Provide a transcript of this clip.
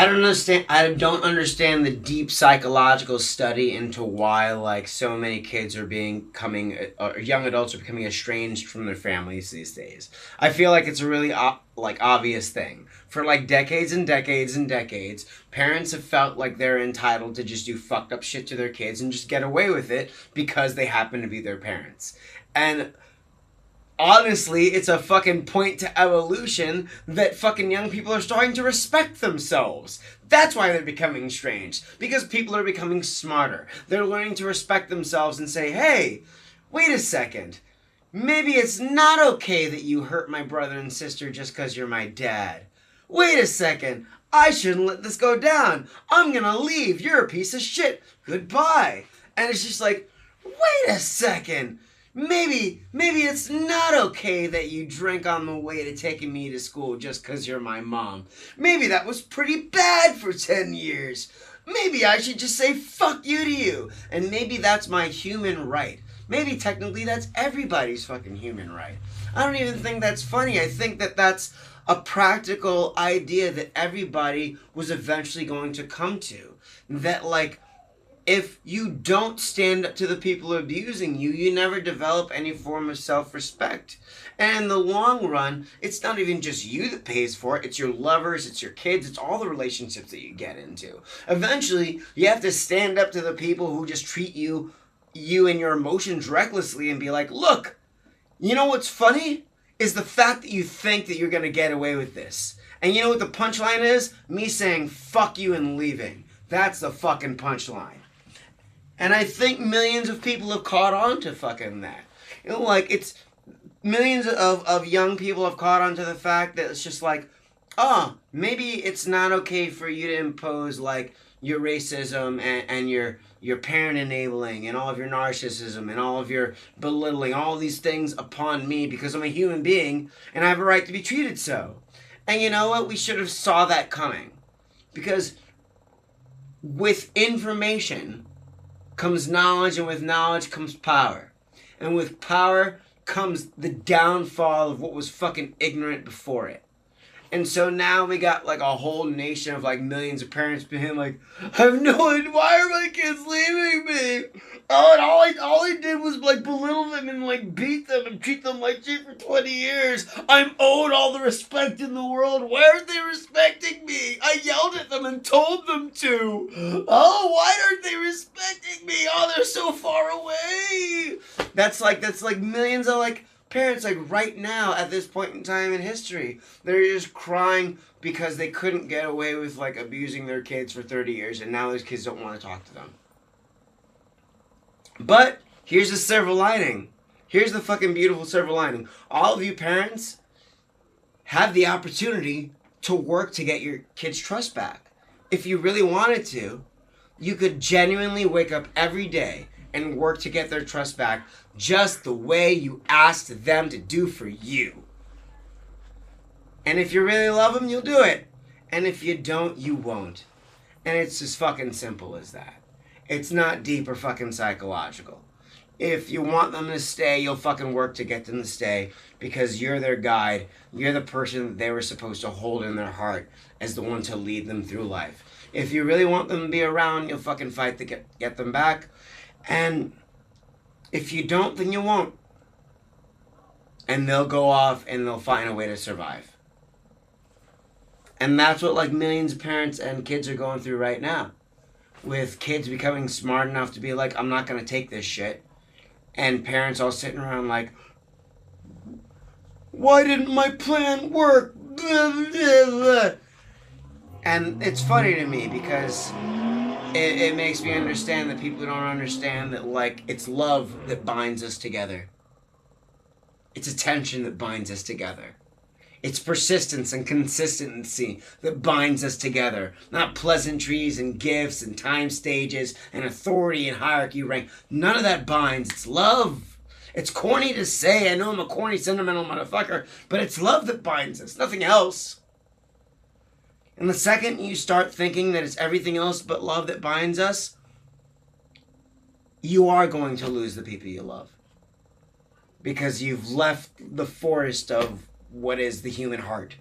I don't understand the deep psychological study into why like so many kids are becoming or young adults are becoming estranged from their families these days. I feel like it's a really like obvious thing. For like decades and decades and decades, parents have felt like they're entitled to just do fucked up shit to their kids and just get away with it because they happen to be their parents. And honestly, it's a fucking point to evolution that fucking young people are starting to respect themselves. That's why they're becoming strange. Because people are becoming smarter. They're learning to respect themselves and say, hey, wait a second. Maybe it's not okay that you hurt my brother and sister just because you're my dad. Wait a second. I shouldn't let this go down. I'm gonna leave. You're a piece of shit. Goodbye. And it's just like, wait a second. Maybe it's not okay that you drink on the way to taking me to school just because you're my mom. Maybe that was pretty bad for 10 years. Maybe I should just say fuck you to you. And maybe that's my human right. Maybe technically that's everybody's fucking human right. I don't even think that's funny. I think that that's a practical idea that everybody was eventually going to come to. That like, if you don't stand up to the people abusing you, you never develop any form of self-respect. And in the long run, it's not even just you that pays for it. It's your lovers, it's your kids, it's all the relationships that you get into. Eventually, you have to stand up to the people who just treat you and your emotions recklessly and be like, look, you know what's funny? Is the fact that you think that you're going to get away with this. And you know what the punchline is? Me saying fuck you and leaving. That's the fucking punchline. And I think millions of people have caught on to fucking that. You know, like, it's millions of young people have caught on to the fact that it's just like, oh, maybe it's not okay for you to impose, like, your racism and your parent enabling and all of your narcissism and all of your belittling, all these things upon me because I'm a human being and I have a right to be treated so. And you know what? We should have saw that coming. Because with information comes knowledge, and with knowledge comes power. And with power comes the downfall of what was fucking ignorant before it. And so now we got like a whole nation of like millions of parents being like, I have no idea, why are my kids leaving me? Oh, and all I did was like belittle them and like beat them and treat them like shit for 20 years. I'm owed all the respect in the world. Why aren't they respecting me? I yelled at them and told them to. Oh, why aren't they respecting me? Oh, they're so far away. That's like millions of like parents like right now at this point in time in history. They're just crying because they couldn't get away with like abusing their kids for 30 years and now those kids don't want to talk to them. But here's the silver lining. Here's the fucking beautiful silver lining. All of you parents have the opportunity to work to get your kids' trust back. If you really wanted to, you could genuinely wake up every day and work to get their trust back just the way you asked them to do for you. And if you really love them, you'll do it. And if you don't, you won't. And it's as fucking simple as that. It's not deep or fucking psychological. If you want them to stay, you'll fucking work to get them to stay because you're their guide. You're the person that they were supposed to hold in their heart as the one to lead them through life. If you really want them to be around, you'll fucking fight to get them back. And if you don't, then you won't. And they'll go off and they'll find a way to survive. And that's what like millions of parents and kids are going through right now. With kids becoming smart enough to be like, I'm not going to take this shit. And parents all sitting around like, why didn't my plan work? And it's funny to me because it makes me understand that people don't understand that like it's love that binds us together. It's attention that binds us together. It's persistence and consistency that binds us together. Not pleasantries and gifts and time stages and authority and hierarchy rank. None of that binds. It's love. It's corny to say. I know I'm a corny, sentimental motherfucker, but it's love that binds us. Nothing else. And the second you start thinking that it's everything else but love that binds us, you are going to lose the people you love. Because you've left the forest of what is the human heart.